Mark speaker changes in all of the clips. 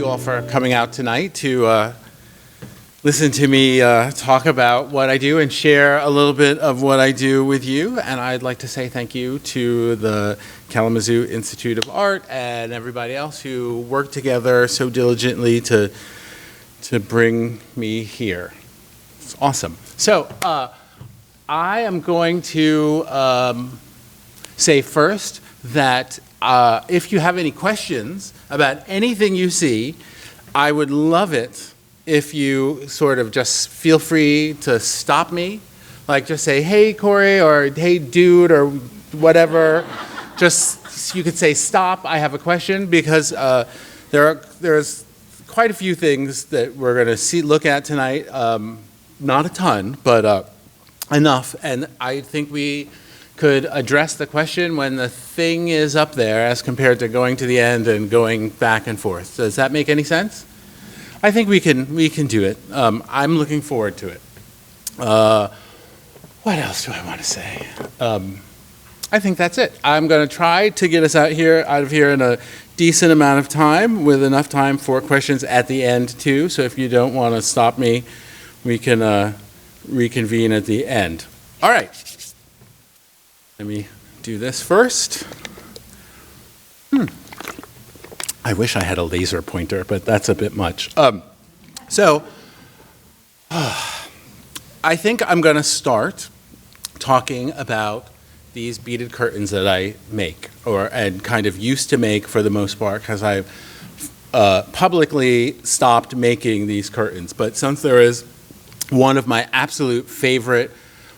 Speaker 1: you all for coming out tonight to listen to me talk about what I do and share a little bit of what I do with you. And I'd like to say thank you to the Kalamazoo Institute of Art and everybody else who worked together so diligently to bring me here. It's awesome. So I am going to say first that if you have any questions about anything you see, I would love it if you sort of just feel free to stop me, like just say, hey, Kori, or hey, dude, or whatever. Just, you could say, stop, I have a question, because there's quite a few things that we're going to look at tonight. Not a ton, but enough. And I think we could address the question when the thing is up there as compared to going to the end and going back and forth. Does that make any sense? I think we can do it. I'm looking forward to it. What else do I want to say? I think that's it. I'm going to try to get us out of here in a decent amount of time, with enough time for questions at the end too. So if you don't want to stop me, we can reconvene at the end. All right. Let me do this first. I wish I had a laser pointer, but that's a bit much. I think I'm going to start talking about these beaded curtains that I make, and kind of used to make for the most part, because I've publicly stopped making these curtains. But since there is one of my absolute favorite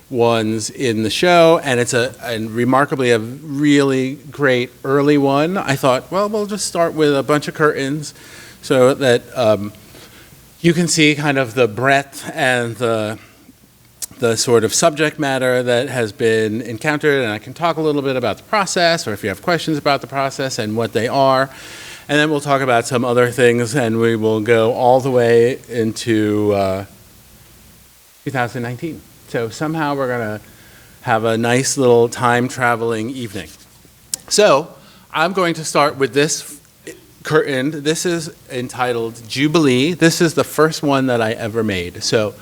Speaker 1: ones in the show, and it's remarkably a really great early one, I thought, well, we'll just start with a bunch of curtains so that you can see kind of the breadth and the sort of subject matter that has been encountered, and I can talk a little bit about the process, or if you have questions about the process and what they are, and then we'll talk about some other things, and we will go all the way into 2019. So somehow we're going to have a nice little time-traveling evening. So I'm going to start with this curtain. This is entitled Jubilee. This is the first one that I ever made. So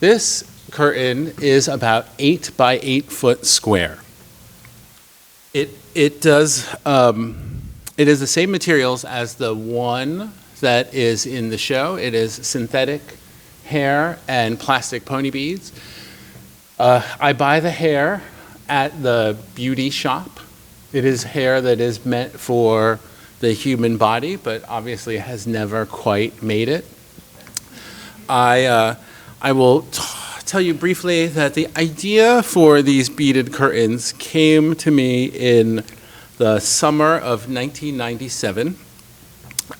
Speaker 1: this curtain is about 8 by 8 foot square. It is the same materials as the one that is in the show. It is synthetic hair and plastic pony beads. I buy the hair at the beauty shop. It is hair that is meant for the human body, but obviously has never quite made it. I will tell you briefly that the idea for these beaded curtains came to me in the summer of 1997,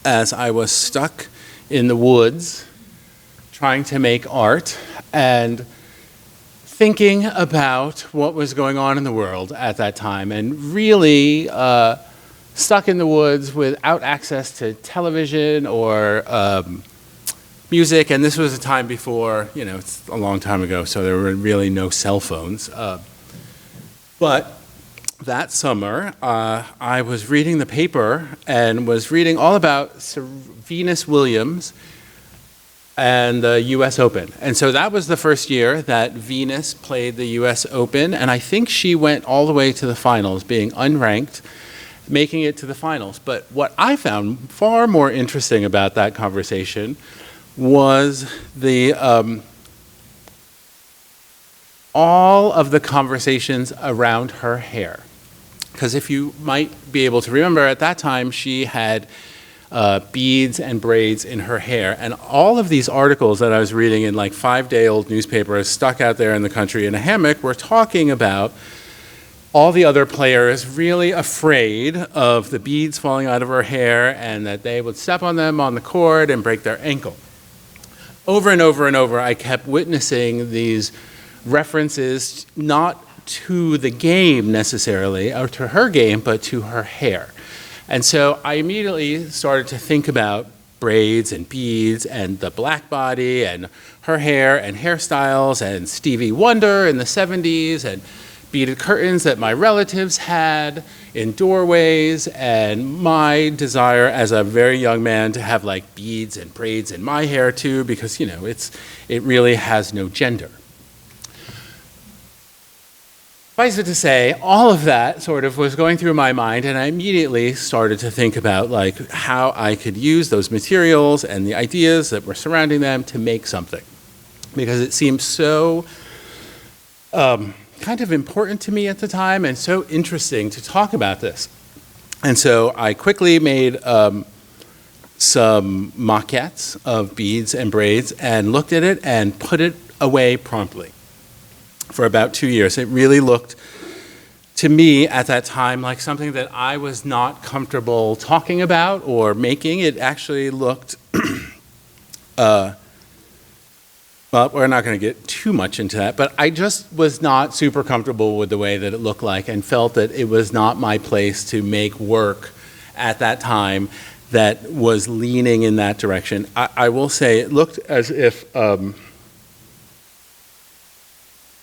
Speaker 1: as I was stuck in the woods trying to make art and thinking about what was going on in the world at that time, and really stuck in the woods without access to television or music. And this was a time before, it's a long time ago, so there were really no cell phones. But that summer, I was reading the paper and was reading all about Venus Williams and the U.S. Open. And so that was the first year that Venus played the U.S. Open, and I think she went all the way to the finals, being unranked, making it to the finals. But what I found far more interesting about that conversation was all of the conversations around her hair. Because if you might be able to remember, at that time she had beads and braids in her hair. And all of these articles that I was reading in like 5-day-old newspapers stuck out there in the country in a hammock were talking about all the other players really afraid of the beads falling out of her hair, and that they would step on them on the court and break their ankle. Over and over and over, I kept witnessing these references, not to the game necessarily, or to her game, but to her hair. And so I immediately started to think about braids and beads and the black body and her hair and hairstyles and Stevie Wonder in the 70s and beaded curtains that my relatives had in doorways, and my desire as a very young man to have like beads and braids in my hair too, because it really has no gender. Suffice it to say, all of that sort of was going through my mind, and I immediately started to think about like how I could use those materials and the ideas that were surrounding them to make something, because it seemed so kind of important to me at the time and so interesting to talk about this. And so I quickly made some maquettes of beads and braids and looked at it and put it away promptly for about 2 years. It really looked to me at that time like something that I was not comfortable talking about or making. It actually looked, well, we're not going to get too much into that, but I just was not super comfortable with the way that it looked like and felt that it was not my place to make work at that time that was leaning in that direction. I will say it looked as if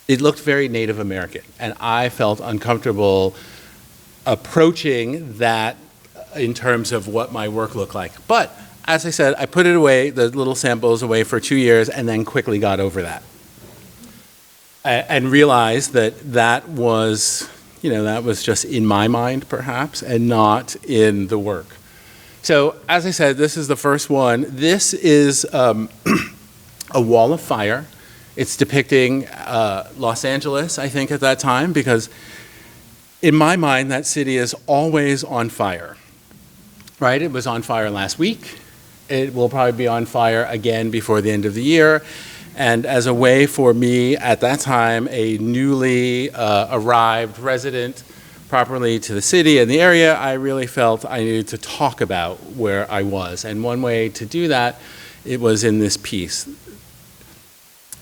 Speaker 1: it looked very Native American, and I felt uncomfortable approaching that in terms of what my work looked like. But as I said, I put it away, the little samples away for 2 years, and then quickly got over that. And realized that was, that was just in my mind, perhaps, and not in the work. So, as I said, this is the first one. This is a wall of fire. It's depicting Los Angeles, I think, at that time, because in my mind, that city is always on fire, right? It was on fire last week. It will probably be on fire again before the end of the year. And as a way for me at that time, a newly arrived resident properly to the city and the area, I really felt I needed to talk about where I was. And one way to do that, it was in this piece.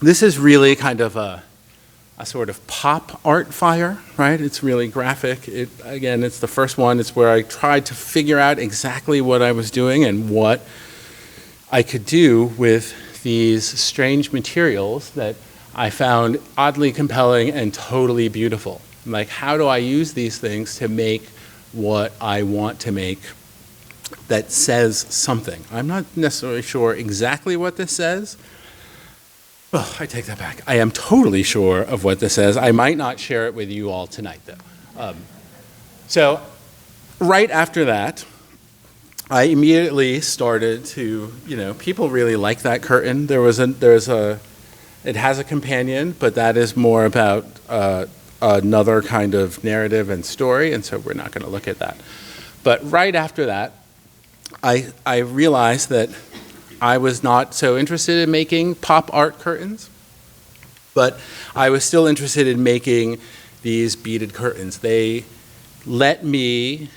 Speaker 1: This is really kind of a sort of pop art fire, right? It's really graphic. Again, it's the first one. It's where I tried to figure out exactly what I was doing and what I could do with these strange materials that I found oddly compelling and totally beautiful. Like, how do I use these things to make what I want to make that says something? I'm not necessarily sure exactly what this says. Oh, I take that back. I am totally sure of what this says. I might not share it with you all tonight, though. So right after that, I immediately started to, people really like that curtain. It has a companion, but that is more about another kind of narrative and story, and so we're not going to look at that. But right after that, I realized that I was not so interested in making pop art curtains, but I was still interested in making these beaded curtains. They let me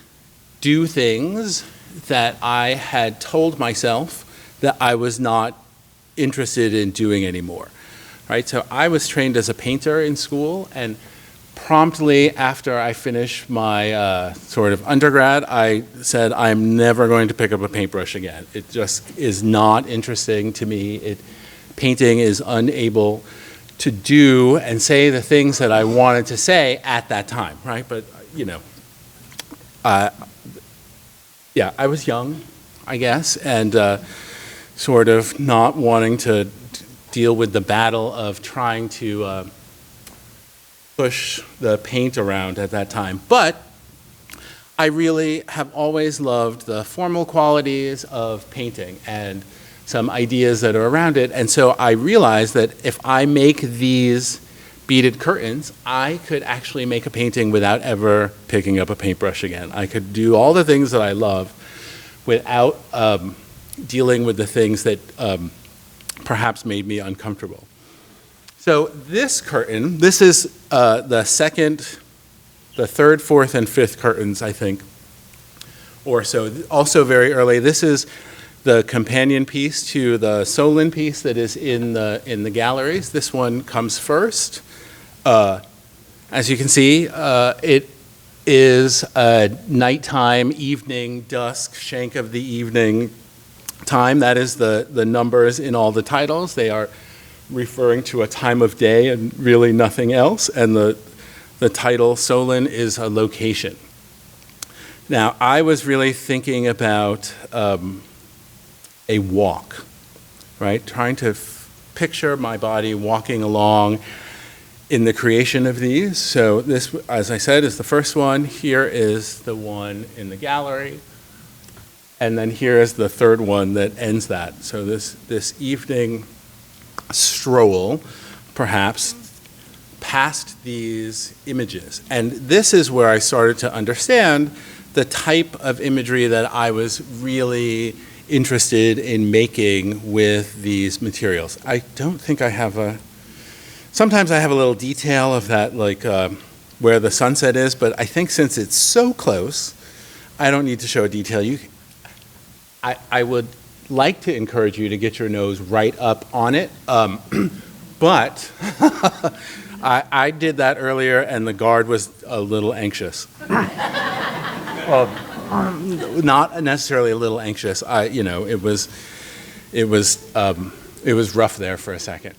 Speaker 1: do things that I had told myself that I was not interested in doing anymore, right? So I was trained as a painter in school, and promptly after I finished my sort of undergrad, I said, I'm never going to pick up a paintbrush again. It just is not interesting to me. Painting is unable to do and say the things that I wanted to say at that time, right? But, yeah, I was young, I guess, and sort of not wanting to deal with the battle of trying to push the paint around at that time. But I really have always loved the formal qualities of painting and some ideas that are around it. And so I realized that if I make these beaded curtains, I could actually make a painting without ever picking up a paintbrush again. I could do all the things that I love without dealing with the things that perhaps made me uncomfortable. So this curtain, this is the third, fourth, and fifth curtains, I think, or so. Also very early. This is the companion piece to the Solon piece that is in the galleries. This one comes first. As you can see, it is a nighttime, evening, dusk, shank of the evening time. That is the numbers in all the titles. They are referring to a time of day and really nothing else. And the the title, Solon is a location. Now, I was really thinking about a walk, right? Trying to picture my body walking along in the creation of these. So this, as I said, is the first one. Here is the one in the gallery. And then here is the third one that ends that. So this evening stroll, perhaps, past these images. And this is where I started to understand the type of imagery that I was really interested in making with these materials. I don't think I have sometimes I have a little detail of that, like where the sunset is, but I think since it's so close, I don't need to show a detail. I would like to encourage you to get your nose right up on it, but I did that earlier, and the guard was a little anxious. Well, not necessarily a little anxious. It was rough there for a second.